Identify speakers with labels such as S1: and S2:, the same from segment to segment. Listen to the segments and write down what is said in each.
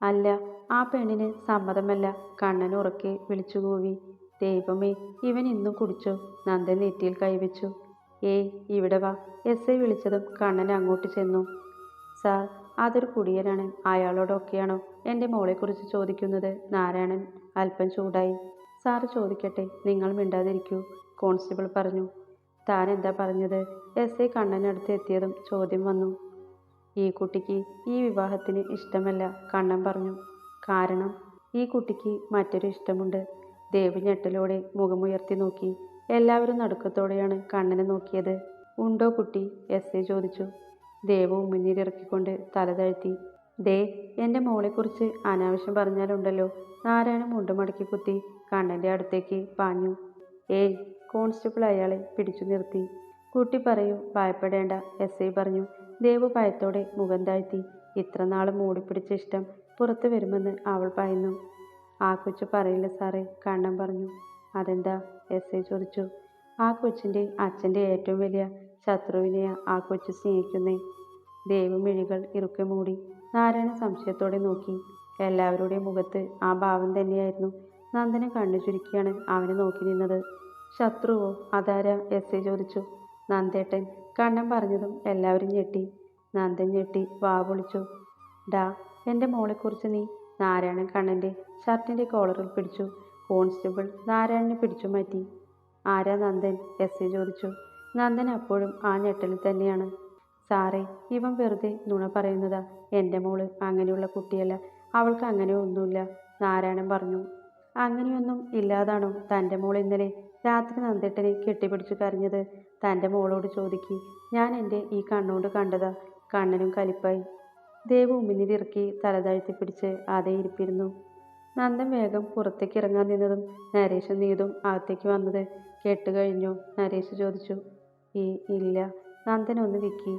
S1: അല്ല, ആ പെണ്ണിന് സമ്മതമല്ല. കണ്ണൻ ഉറക്കെ വിളിച്ചുകൂവി. ദൈവമേ, ഇവൻ ഇന്നും കുടിച്ചോ? നന്ദൻ നെറ്റിയിൽ കൈവച്ചു. ഏയ്, ഇവിടെ വാ. എസ് ഐ വിളിച്ചതും കണ്ണൻ അങ്ങോട്ട് ചെന്നു. സാർ, അതൊരു കുടിയനാണ്. അയാളോടൊക്കെയാണോ എൻ്റെ മോളെക്കുറിച്ച് ചോദിക്കുന്നത്? നാരായണൻ അല്പം ചൂടായി. സാറ് ചോദിക്കട്ടെ, നിങ്ങൾ മിണ്ടാതിരിക്കൂ, കോൺസ്റ്റബിൾ പറഞ്ഞു. താൻ എന്താ പറഞ്ഞത്? എസ് ഐ കണ്ണനടുത്ത് എത്തിയതും ചോദ്യം വന്നു. ഈ കുട്ടിക്ക് ഈ വിവാഹത്തിന് ഇഷ്ടമല്ല, കണ്ണൻ പറഞ്ഞു. കാരണം? ഈ കുട്ടിക്ക് മറ്റൊരു ഇഷ്ടമുണ്ട്. ദേവു ഞെട്ടലോടെ മുഖമുയർത്തി നോക്കി. എല്ലാവരും നടുക്കത്തോടെയാണ് കണ്ണനെ നോക്കിയത്. ഉണ്ടോ കുട്ടി? എസ് ഐ ചോദിച്ചു. ദേവു മുന്നിലിറക്കിക്കൊണ്ട് തല താഴ്ത്തി. ദേ, എൻ്റെ മോളെക്കുറിച്ച് അനാവശ്യം പറഞ്ഞാലുണ്ടല്ലോ. നാരായണൻ മുണ്ടുമടക്കി കുത്തി കണ്ണൻ്റെ അടുത്തേക്ക് പാഞ്ഞു. ഏയ്, കോൺസ്റ്റബിൾ അയാളെ പിടിച്ചു നിർത്തി. കുട്ടി പറയൂ, ഭയപ്പെടേണ്ട, എസ് ഐ പറഞ്ഞു. ദേവു ഭയത്തോടെ മുഖം താഴ്ത്തി. ഇത്ര നാളും മൂടിപ്പിടിച്ച ഇഷ്ടം പുറത്തു വരുമെന്ന് അവൾ ഭയന്നു. ആ കൊച്ചു പറയില്ല സാറേ, കണ്ണൻ പറഞ്ഞു. അതെന്താ? എസ് ഐ ചോദിച്ചു. ആ കൊച്ചിൻ്റെ അച്ഛൻ്റെ ഏറ്റവും വലിയ ശത്രുവിനെയാ ആ കൊച്ചു സ്നേഹിക്കുന്നേ. ദേവു മിഴികൾ ഇറുക്കെ മൂടി. നാരായണൻ സംശയത്തോടെ നോക്കി. എല്ലാവരുടെയും മുഖത്ത് ആ ഭാവം തന്നെയായിരുന്നു. നന്ദനെ കണ്ണു ചുരുക്കിയാണ് അവനെ നോക്കി നിന്നത്. ശത്രുവോ? അതാരാ? എസ് ഐ ചോദിച്ചു. നന്ദേട്ടൻ, കണ്ണൻ പറഞ്ഞതും എല്ലാവരും ഞെട്ടി. നന്ദൻ ഞെട്ടി വാ പൊളിച്ചു. ഡാ, എൻ്റെ മോളെക്കുറിച്ച് നീ? നാരായണൻ കണ്ണൻ്റെ ഷർട്ടിൻ്റെ കോളറിൽ പിടിച്ചു. കോൺസ്റ്റബിൾ നാരായണനെ പിടിച്ചു മാറ്റി. ആരാ നന്ദൻ? എസ് ഐ ചോദിച്ചു. നന്ദൻ അപ്പോഴും ആ ഞെട്ടലിൽ തന്നെയാണ്. സാറേ, ഇവൻ വെറുതെ നുണ പറയുന്നതാ. എൻ്റെ മോള് അങ്ങനെയുള്ള കുട്ടിയല്ല. അവൾക്ക് അങ്ങനെ ഒന്നുമില്ല, നാരായണൻ പറഞ്ഞു. അങ്ങനെയൊന്നും ഇല്ലാതാണോ തൻ്റെ മോൾ ഇന്നലെ രാത്രി നന്ദേട്ടനെ കെട്ടിപ്പിടിച്ചു കരഞ്ഞത്? തൻ്റെ മോളോട് ചോദിക്കി. ഞാൻ എൻ്റെ ഈ കണ്ണോട് കണ്ടതാ. കണ്ണനും കലിപ്പായി. ദേവു മുന്നിലിറക്കി തലതാഴ്ത്തി പിടിച്ച് അതേ ഇരിപ്പിരുന്നു. നന്ദൻ വേഗം പുറത്തേക്ക് ഇറങ്ങാൻ നിന്നതും നരേഷും നീതും അകത്തേക്ക് വന്നത്. കേട്ടുകഴിഞ്ഞോ? നരേഷ് ചോദിച്ചു. ഇല്ല, നന്ദൻ ഒന്ന് വിക്കി.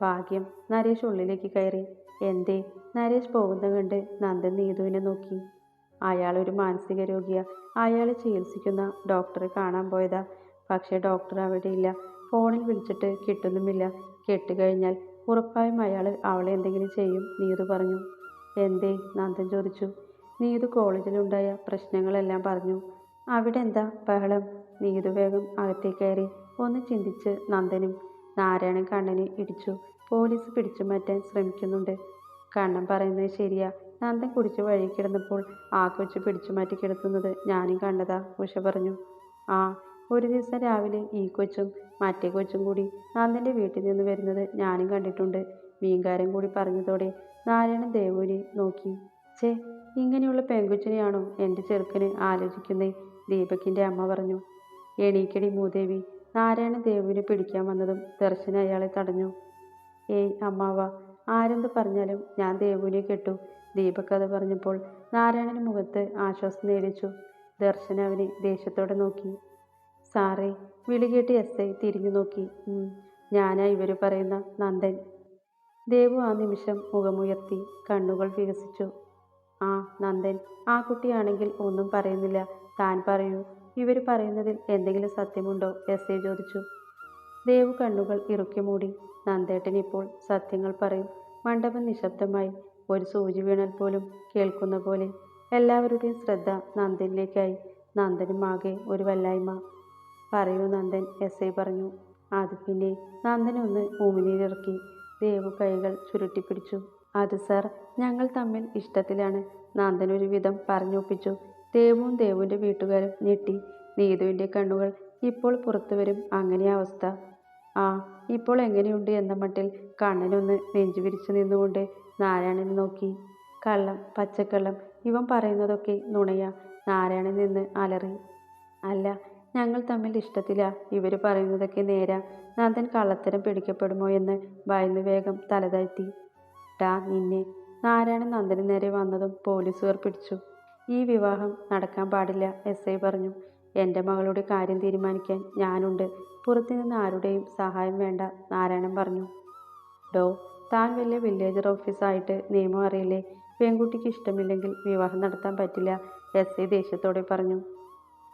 S1: ഭാഗ്യം, നരേഷ് ഉള്ളിലേക്ക് കയറി. എന്തേ? നരേഷ് പോകുന്ന കണ്ട് നന്ദൻ നീതുവിനെ നോക്കി. അയാളൊരു മാനസിക രോഗിയാ. അയാളെ ചികിത്സിക്കുന്ന ഡോക്ടറെ കാണാൻ പോയതാ. പക്ഷേ ഡോക്ടർ അവിടെ ഇല്ല. ഫോണിൽ വിളിച്ചിട്ട് കിട്ടുന്നുമില്ല. കെട്ടുകഴിഞ്ഞാൽ ഉറപ്പായും അയാൾ അവളെ എന്തെങ്കിലും ചെയ്യും, നീതു പറഞ്ഞു. എന്തേ? നന്ദൻ ചോദിച്ചു. നീതു കോളേജിലുണ്ടായ പ്രശ്നങ്ങളെല്ലാം പറഞ്ഞു. അവിടെ എന്താ ബഹളം? നീതു വേഗം അകത്തേക്ക് കയറി. ഒന്ന് ചിന്തിച്ച് നന്ദനും. നാരായണൻ കണ്ണനെ ഇടിച്ചു. പോലീസ് പിടിച്ചു മാറ്റാൻ ശ്രമിക്കുന്നുണ്ട്. കണ്ണൻ പറയുന്നത് ശരിയാ. നന്ദൻ കുടിച്ചു വഴി കിടന്നപ്പോൾ ആ കൊച്ചു പിടിച്ചു മാറ്റി കിടത്തുന്നത് ഞാനും കണ്ടതാ, ഉഷ പറഞ്ഞു. ആ, ഒരു ദിവസം രാവിലെ ഈ കൊച്ചും മറ്റേ കൊച്ചും കൂടി നന്ദൻ്റെ വീട്ടിൽ നിന്ന് വരുന്നത് ഞാനും കണ്ടിട്ടുണ്ട്. മീൻകാരൻ കൂടി പറഞ്ഞതോടെ നാരായണൻ ദേവുവിനെ നോക്കി. ചേ, ഇങ്ങനെയുള്ള പെങ്കൊച്ചിനെയാണോ എൻ്റെ ചെറുക്കന് ആലോചിക്കുന്നേ? ദീപകിൻ്റെ അമ്മ പറഞ്ഞു. എണീക്കടി മൂദേവി. നാരായണൻ ദേവുവിനെ പിടിക്കാൻ വന്നതും ദർശന അയാളെ തടഞ്ഞു. ഏയ് അമ്മാവ, ആരെന്ത് പറഞ്ഞാലും ഞാൻ ദേവുവിനെ കെട്ടു. ദീപക് അത് പറഞ്ഞപ്പോൾ നാരായണന് മുഖത്ത് ആശ്വാസം നേടിച്ചു. ദർശന അവനെ ദേഷ്യത്തോടെ നോക്കി. സാറേ, വിളികേട്ട് എസ് ഐ തിരിഞ്ഞു നോക്കി. ഞാനാ ഇവർ പറയുന്ന നന്ദൻ. ദേവു ആ നിമിഷം മുഖമുയർത്തി കണ്ണുകൾ വികസിച്ചു. ആ, നന്ദൻ. ആ കുട്ടിയാണെങ്കിൽ ഒന്നും പറയുന്നില്ല. താൻ പറയൂ, ഇവർ പറയുന്നതിൽ എന്തെങ്കിലും സത്യമുണ്ടോ? എസ് ഐ ചോദിച്ചു. ദേവു കണ്ണുകൾ ഇറുക്കി മൂടി. നന്ദേട്ടൻ ഇപ്പോൾ സത്യങ്ങൾ പറയും. മണ്ഡപം നിശബ്ദമായി. ഒരു സൂചി വീണാൽ പോലും കേൾക്കുന്ന പോലെ. എല്ലാവരുടെയും ശ്രദ്ധ നന്ദനിലേക്കായി. നന്ദനും ആകെ ഒരു വല്ലായ്മ. പറയൂ നന്ദൻ, എസ് ഐ പറഞ്ഞു. അത് പിന്നെ? നന്ദൻ ഒന്ന് ഉമിനീരിറക്കി. ദേവു കൈകൾ ചുരുട്ടിപ്പിടിച്ചു. അത് സാർ, ഞങ്ങൾ തമ്മിൽ ഇഷ്ടത്തിലാണ്. നന്ദൻ ഒരു വിധം പറഞ്ഞൊപ്പിച്ചു. ദേവുവും ദേവുവിൻ്റെ വീട്ടുകാരും ഞെട്ടി. നീതുവിൻ്റെ കണ്ണുകൾ ഇപ്പോൾ പുറത്തു വരും. അങ്ങനെ അവസ്ഥ. ആ, ഇപ്പോൾ എങ്ങനെയുണ്ട് എന്ന മട്ടിൽ കണ്ണനൊന്ന് നെഞ്ചു വിരിച്ചു നിന്നുകൊണ്ട് നാരായണനെ നോക്കി. കള്ളം, പച്ചക്കള്ളം. ഇവൻ പറയുന്നതൊക്കെ നുണയാ. നാരായണൻ നിന്ന് അലറി. അല്ല, ഞങ്ങൾ തമ്മിൽ ഇഷ്ടത്തിലാ. ഇവർ പറയുന്നതൊക്കെ നേരാ. നന്ദൻ കള്ളത്തരം പിടിക്കപ്പെടുമോ എന്ന് ഭയന്ന് വേഗം തലതാഴ്ത്തി. ടാ നിന്നെ. നാരായണൻ നന്ദന് നേരെ വന്നതും പോലീസുകാർ പിടിച്ചു. ഈ വിവാഹം നടക്കാൻ പാടില്ല, എസ് ഐ പറഞ്ഞു. എൻ്റെ മകളുടെ കാര്യം തീരുമാനിക്കാൻ ഞാനുണ്ട്. പുറത്തുനിന്ന് ആരുടെയും സഹായം വേണ്ട, നാരായണൻ പറഞ്ഞു. ഡോ, താൻ വലിയ വില്ലേജർ ഓഫീസായിട്ട് നിയമം അറിയില്ലേ? പെൺകുട്ടിക്ക് ഇഷ്ടമില്ലെങ്കിൽ വിവാഹം നടത്താൻ പറ്റില്ല, എസ് ഐ ദേഷ്യത്തോടെ പറഞ്ഞു.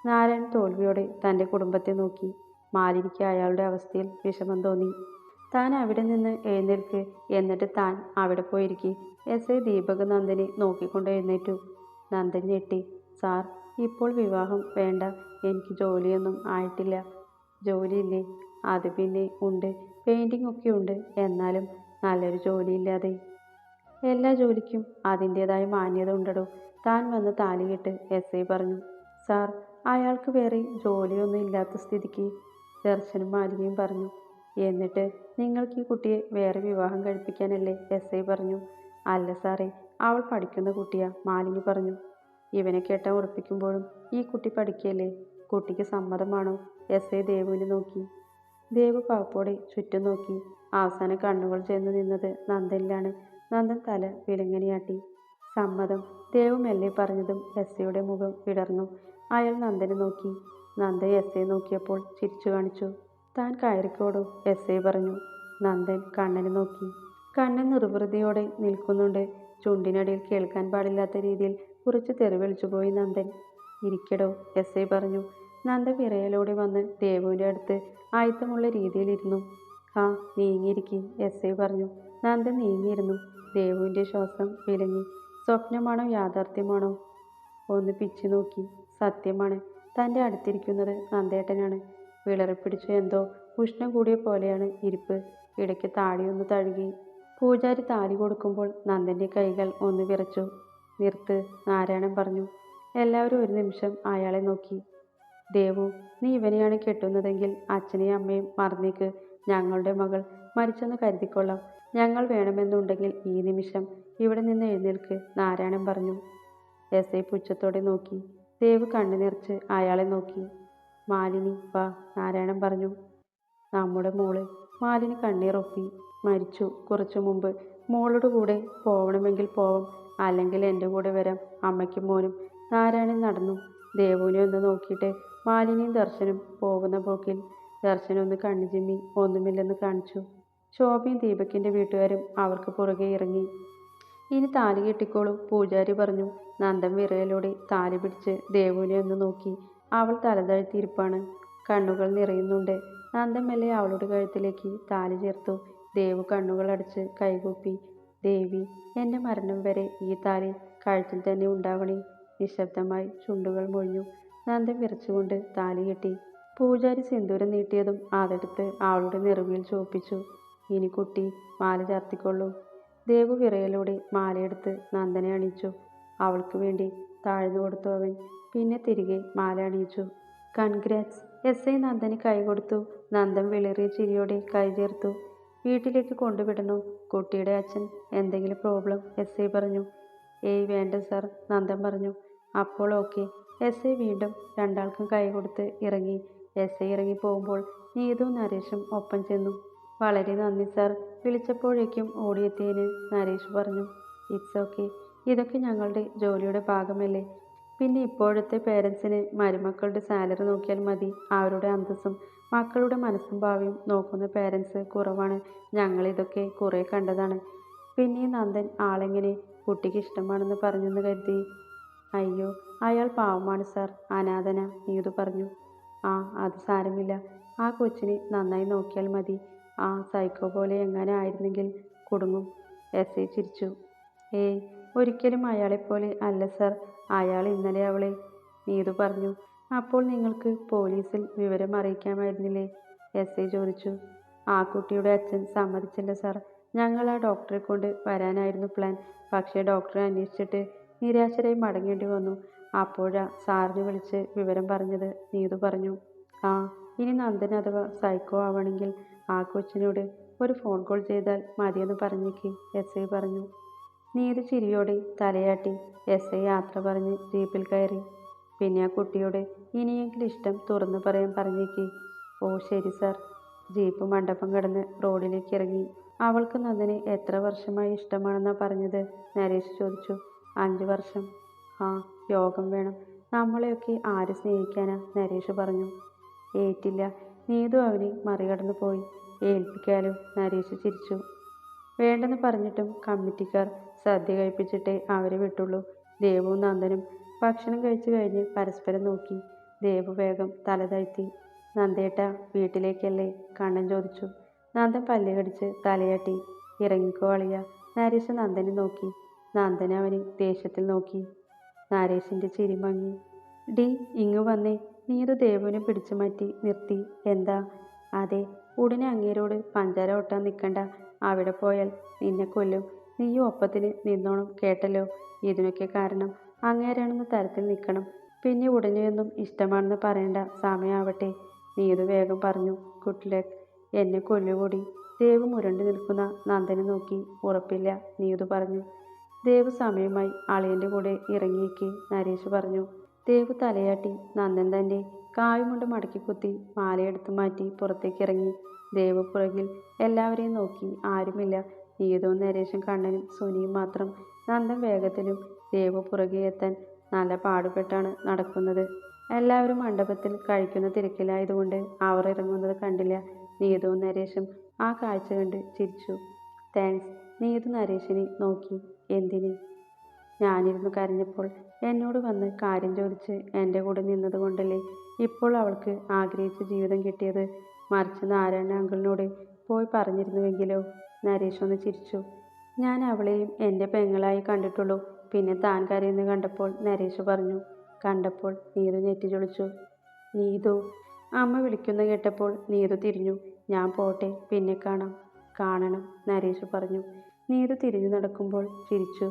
S1: നാരായണൻ തോൽവിയോടെ തൻ്റെ കുടുംബത്തെ നോക്കി. മാലിനിക്ക് അയാളുടെ അവസ്ഥയിൽ വിഷമം തോന്നി. താൻ അവിടെ നിന്ന് എഴുന്നേൽക്ക്, എന്നിട്ട് താൻ അവിടെ പോയിരിക്കെ. എസ് ഐ ദീപക് നന്ദനെ നോക്കിക്കൊണ്ട് എഴുന്നേറ്റു. നന്ദൻ ഞെട്ടി. സാർ, ഇപ്പോൾ വിവാഹം വേണ്ട, എനിക്ക് ജോലിയൊന്നും ആയിട്ടില്ല. ജോലിയില്ലേ? അത് പിന്നെ ഉണ്ട്, പെയിൻറ്റിംഗ് ഒക്കെ ഉണ്ട്. എന്നാലും നല്ലൊരു ജോലിയില്ലാതെ. എല്ലാ ജോലിക്കും അതിൻ്റെതായ മാന്യത ഉണ്ടടോ. താൻ വന്ന് താലി കെട്ട്, എസ് ഐ പറഞ്ഞു. സാർ, അയാൾക്ക് വേറെ ജോലിയൊന്നും ഇല്ലാത്ത സ്ഥിതിക്ക്, ദർശനും മാലിനിയും പറഞ്ഞു. എന്നിട്ട് നിങ്ങൾക്ക് ഈ കുട്ടിയെ വേറെ വിവാഹം കഴിപ്പിക്കാനല്ലേ? എസ് ഐ പറഞ്ഞു. അല്ല സാറേ, അവൾ പഠിക്കുന്ന കുട്ടിയാ, മാലിനി പറഞ്ഞു. ഇവനെ കെട്ടാൻ ഉറപ്പിക്കുമ്പോഴും ഈ കുട്ടി പഠിക്കല്ലേ? കുട്ടിക്ക് സമ്മതമാണോ? എസ് ഐ ദേവുവിനെ നോക്കി. ദേവു പകപ്പോടെ ചുറ്റും നോക്കി. അവസാനം കണ്ണുകൾ ചെന്ന് നിന്നത് നന്ദനിലാണ്. നന്ദൻ തല വിലങ്ങനെയാട്ടി. സമ്മതം. ദേവു മെല്ലെ പറഞ്ഞതും എസ് ഐയുടെ മുഖം വിടർന്നു. അയാൾ നന്ദനെ നോക്കി. നന്ദൻ എസ് ഐ നോക്കിയപ്പോൾ ചിരിച്ചു കാണിച്ചു. താൻ കയറിക്കോടൂ, എസ് ഐ പറഞ്ഞു. നന്ദൻ കണ്ണനെ നോക്കി. കണ്ണൻ നിർവൃതിയോടെ നിൽക്കുന്നുണ്ട്. ചുണ്ടിനടിയിൽ കേൾക്കാൻ പാടില്ലാത്ത രീതിയിൽ കുറച്ച് തെറിവിളിച്ചുപോയി നന്ദൻ. ഇരിക്കടോ, എസ് ഐ പറഞ്ഞു. നന്ദൻ വിറയലോടെ വന്ന് ദേവുവിൻ്റെ അടുത്ത് ആയത്തമുള്ള രീതിയിലിരുന്നു. ആ, നീങ്ങിയിരിക്കി, എസ് ഐ പറഞ്ഞു. നന്ദൻ നീങ്ങിയിരുന്നു. ദേവുവിൻ്റെ ശ്വാസം വിലങ്ങി. സ്വപ്നമാണോ യാഥാർത്ഥ്യമാണോ? ഒന്ന് പിച്ചു നോക്കി. സത്യമാണ്. തൻ്റെ അടുത്തിരിക്കുന്നത് നന്ദേട്ടനാണ്. വിളറിപ്പിടിച്ച എന്തോ ഉഷ്ണം കൂടിയ പോലെയാണ് ഇരിപ്പ്. ഇടയ്ക്ക് താടിയൊന്ന് തഴുകി. പൂജാരി താലി കൊടുക്കുമ്പോൾ നന്ദൻ്റെ കൈകൾ ഒന്ന് വിറച്ചു. നിർത്ത്, നാരായണൻ പറഞ്ഞു. എല്ലാവരും ഒരു നിമിഷം അയാളെ നോക്കി. ദേവു, നീ ഇവനെയാണ് കെട്ടുന്നതെങ്കിൽ അച്ഛനെയും അമ്മയും മറന്നേക്ക്. ഞങ്ങളുടെ മകൾ മരിച്ചെന്ന് കരുതിക്കൊള്ളാം. ഞങ്ങൾ വേണമെന്നുണ്ടെങ്കിൽ ഈ നിമിഷം ഇവിടെ നിന്ന് എഴുന്നേൽക്ക്, നാരായണൻ പറഞ്ഞു. എസ് ഐ പുച്ഛത്തോടെ നോക്കി. ദേവു കണ്ണു നിറച്ച് അയാളെ നോക്കി. മാലിനി വാ, നാരായണൻ പറഞ്ഞു. നമ്മുടെ മോള്. മാലിനി കണ്ണീറൊപ്പി. മരിച്ചു കുറച്ചു മുമ്പ്. മോളുടെ കൂടെ പോവണമെങ്കിൽ പോവാം, അല്ലെങ്കിൽ എൻ്റെ കൂടെ വരാം, അമ്മയ്ക്കും മോനും. നാരായണൻ നടന്നു. ദേവുവിനെ ഒന്ന് നോക്കിയിട്ട് മാലിനിയും ദർശനും പോകുന്ന പോക്കിൽ ദർശനം ഒന്ന് കണ്ണു ചിമ്മി ഒന്നുമില്ലെന്ന് കാണിച്ചു. ശോഭയും ദീപകിൻ്റെ വീട്ടുകാരും അവർക്ക് പുറകെ ഇറങ്ങി. ഇനി താലി കെട്ടിക്കോളൂ, പൂജാരി പറഞ്ഞു. നന്ദൻ വിറയലോടെ താലി പിടിച്ച് ദേവുവിനെ ഒന്ന് നോക്കി. അവൾ തലതാഴ്ത്തിയിരിപ്പാണ്. കണ്ണുകൾ നിറയുന്നുണ്ട്. നന്ദൻ മെല്ലെ അവളുടെ കഴുത്തിലേക്ക് താലി ചേർത്തു. ദേവു കണ്ണുകൾ അടച്ച് കൈകൂപ്പി. ദേവി, എൻ്റെ മരണം വരെ ഈ താലി കഴുത്തിൽ തന്നെ ഉണ്ടാവണേ. നിശബ്ദമായി ചുണ്ടുകൾ മൊഴിഞ്ഞു. നന്ദൻ വിറച്ചുകൊണ്ട് താലി കെട്ടി. പൂജാരി സിന്ദൂരം നീട്ടിയതും അതെടുത്ത് അവളുടെ നെറുകയിൽ ചോപ്പിച്ചു. ഇനി കുട്ടി മാല ചാർത്തിക്കൊള്ളൂ. ദേവു വിറയലോടെ മാലയെടുത്ത് നന്ദനെ അണിയിച്ചു. അവൾക്ക് വേണ്ടി താഴ്ന്നു കൊടുത്തു അവൻ. പിന്നെ തിരികെ മാല അണിയിച്ചു. കൺഗ്രാറ്റ്സ്, എസ് ഐ നന്ദന് കൈ കൊടുത്തു. നന്ദൻ വിളറിയ ചിരിയോടെ കൈ ചേർത്തു. വീട്ടിലേക്ക് കൊണ്ടുവിടണോ? കുട്ടിയുടെ അച്ഛൻ എന്തെങ്കിലും പ്രോബ്ലം? എസ് ഐ പറഞ്ഞു. ഏയ് വേണ്ട സാർ, നന്ദൻ പറഞ്ഞു. അപ്പോൾ ഓക്കെ. എസ് ഐ വീണ്ടും രണ്ടാൾക്കും കൈ കൊടുത്ത് ഇറങ്ങി. എസ് ഐ ഇറങ്ങി പോകുമ്പോൾ നീതുവും നരേഷും ഒപ്പം ചെന്നു. വളരെ നന്ദി സാർ, വിളിച്ചപ്പോഴേക്കും ഓടിയെത്തിയതിന്, നരേഷ് പറഞ്ഞു. ഇറ്റ്സ് ഓക്കെ, ഇതൊക്കെ ഞങ്ങളുടെ ജോലിയുടെ ഭാഗമല്ലേ. പിന്നെ ഇപ്പോഴത്തെ പേരൻസിന് മരുമക്കളുടെ സാലറി നോക്കിയാൽ മതി. അവരുടെ അന്തസ്സും മക്കളുടെ മനസ്സും ഭാവിയും നോക്കുന്ന പേരൻസ് കുറവാണ്. ഞങ്ങളിതൊക്കെ കുറേ കണ്ടതാണ്. പിന്നെ നന്ദൻ ആളെങ്ങനെ കുട്ടിക്ക് ഇഷ്ടമാണെന്ന് പറഞ്ഞെന്ന് കരുതി. അയ്യോ, അയാൾ പാവമാണ് സാർ, അനാഥന, നീതു പറഞ്ഞു. ആ, അത് സാരമില്ല. ആ കൊച്ചിനെ നന്നായി നോക്കിയാൽ മതി. ആ സൈക്കോ പോലെ എങ്ങനെ ആയിരുന്നെങ്കിൽ കുടുങ്ങും. എസ് ഐ ചിരിച്ചു. ഏയ്, ഒരിക്കലും അയാളെപ്പോലെ അല്ല സാർ. അയാൾ ഇന്നലെ അവളെ, നീതു പറഞ്ഞു. അപ്പോൾ നിങ്ങൾക്ക് പോലീസിൽ വിവരം അറിയിക്കാമായിരുന്നില്ലേ? എസ് ഐ ചോദിച്ചു. ആ കുട്ടിയുടെ അച്ഛൻ സമ്മതിച്ചില്ല സാർ. ഞങ്ങൾ ആ ഡോക്ടറെ കൊണ്ട് വരാനായിരുന്നു പ്ലാൻ. പക്ഷേ ഡോക്ടറെ അന്വേഷിച്ചിട്ട് നിരാശരായി മടങ്ങേണ്ടി വന്നു. അപ്പോഴാ സാറിന് വിളിച്ച് വിവരം പറഞ്ഞത്, നീതു പറഞ്ഞു. ആ, ഇനി നന്ദൻ അഥവാ സൈക്കോ ആവണമെങ്കിൽ ആ കൊച്ചിനോട് ഒരു ഫോൺ കോൾ ചെയ്താൽ മതിയെന്ന് പറഞ്ഞേക്ക്, എസ് ഐ പറഞ്ഞു. നീതു ചിരിയോടെ തലയാട്ടി. എസ് ഐ യാത്ര പറഞ്ഞ് ജീപ്പിൽ കയറി. പിന്നെ ആ കുട്ടിയോട് ഇനിയെങ്കിലും ഇഷ്ടം തുറന്നു പറയാൻ പറഞ്ഞേക്ക്. ഓ ശരി സാർ. ജീപ്പ് മണ്ഡപം കടന്ന് റോഡിലേക്ക് ഇറങ്ങി. അവൾക്ക് നന്ദനെ എത്ര വർഷമായി ഇഷ്ടമാണെന്നാ പറഞ്ഞത്? നരേഷ് ചോദിച്ചു. 5 വർഷം. ആ, യോഗം വേണം. നമ്മളെയൊക്കെ ആര് സ്നേഹിക്കാനാ? നരേഷ് പറഞ്ഞു. ഏറ്റില്ല. നീതു അവനെ മറികടന്നു പോയി. ഏൽപ്പിക്കാലോ, നരേഷ് ചിരിച്ചു. വേണ്ടെന്ന് പറഞ്ഞിട്ടും കമ്മിറ്റിക്കാർ സദ്യ കഴിപ്പിച്ചിട്ടേ അവരെ വിട്ടുള്ളൂ. ദേവുവും നന്ദനും ഭക്ഷണം കഴിച്ചു കഴിഞ്ഞ് പരസ്പരം നോക്കി. ദേവു വേഗം തല താഴ്ത്തി. നന്ദേട്ടാ, വീട്ടിലേക്കല്ലേ? കണ്ണൻ ചോദിച്ചു. നന്ദൻ പല്ല് കടിച്ച് തലയാട്ടി. ഇറങ്ങിക്കോ അളിയ. നരേശ് നന്ദനെ നോക്കി. നന്ദൻ അവനെ ദേഷ്യത്തിൽ നോക്കി. നരേശിൻ്റെ ചിരി മങ്ങി. ഡി ഇങ്ങു വന്നേ. നീതു ദേവുവിനെ പിടിച്ചു മാറ്റി നിർത്തി. എന്താ? അതെ, ഉടനെ അങ്ങേരോട് പഞ്ചാര ഒട്ടാൻ നിൽക്കണ്ട. അവിടെ പോയാൽ നിന്നെ കൊല്ലും. നീയും ഒപ്പത്തിന് നിന്നോണം കേട്ടല്ലോ. ഇതിനൊക്കെ കാരണം അങ്ങേരാണെന്ന തരത്തിൽ നിൽക്കണം. പിന്നെ ഉടനെയൊന്നും ഇഷ്ടമാണെന്ന് പറയണ്ട. സമയമാവട്ടെ. നീതു വേഗം പറഞ്ഞു. Good luck. എന്നെ കൊല്ലുകൂടി. ദേവ് മുരണ്ടു നിൽക്കുന്ന നന്ദനെ നോക്കി. ഉറപ്പില്ല, നീതു പറഞ്ഞു. ദേവ് സമയമായി. അളിയൻ്റെ കൂടെ ഇറങ്ങിയേക്ക്, നരേശ് പറഞ്ഞു. ദേവ് തലയാട്ടി. നന്ദൻ തൻ്റെ കായുമുണ്ട് മടക്കി കുത്തി മാലയെടുത്ത് മാറ്റി പുറത്തേക്ക് ഇറങ്ങി. ദേവ് പുറകിൽ എല്ലാവരെയും നോക്കി. ആരുമില്ല. നീതുവും നരേശും കണ്ണനും സുനിയും മാത്രം. നന്ദൻ വേഗത്തിലും ദേവ് പുറകെ എത്താൻ നല്ല പാടുപെട്ടാണ് നടക്കുന്നത്. എല്ലാവരും മണ്ഡപത്തിൽ കഴിക്കുന്ന തിരക്കിലായതുകൊണ്ട് അവർ ഇറങ്ങുന്നത് കണ്ടില്ല. നീതുവും നരേശും ആ കാഴ്ച കണ്ട് ചിരിച്ചു. താങ്ക്സ്. നീതു നരേശിനെ നോക്കി. എന്തിന്? ഞാനിരുന്നു കരഞ്ഞപ്പോൾ എന്നോട് വന്ന് കാര്യം ചോദിച്ച് എൻ്റെ കൂടെ നിന്നത് കൊണ്ടല്ലേ ഇപ്പോൾ അവൾക്ക് ആഗ്രഹിച്ച ജീവിതം കിട്ടിയത്. മറിച്ച് നാരായണ അങ്കിളിനോട് പോയി പറഞ്ഞിരുന്നുവെങ്കിലോ? നരേഷ് ഒന്ന് ചിരിച്ചു. ഞാൻ അവളെയും എൻ്റെ പെങ്ങളായി കണ്ടിട്ടുള്ളൂ. പിന്നെ താൻ കരയുന്നത് കണ്ടപ്പോൾ നരേഷ് പറഞ്ഞു. കണ്ടപ്പോൾ നീതു നെറ്റി ചൊളിച്ചു. നീതു അമ്മ വിളിക്കുന്ന കേട്ടപ്പോൾ നീതു തിരിഞ്ഞു. ഞാൻ പോട്ടെ, പിന്നെ കാണാം. കാണണം, നരേഷ് പറഞ്ഞു. നീതു തിരിഞ്ഞു നടക്കുമ്പോൾ ചിരിച്ചു.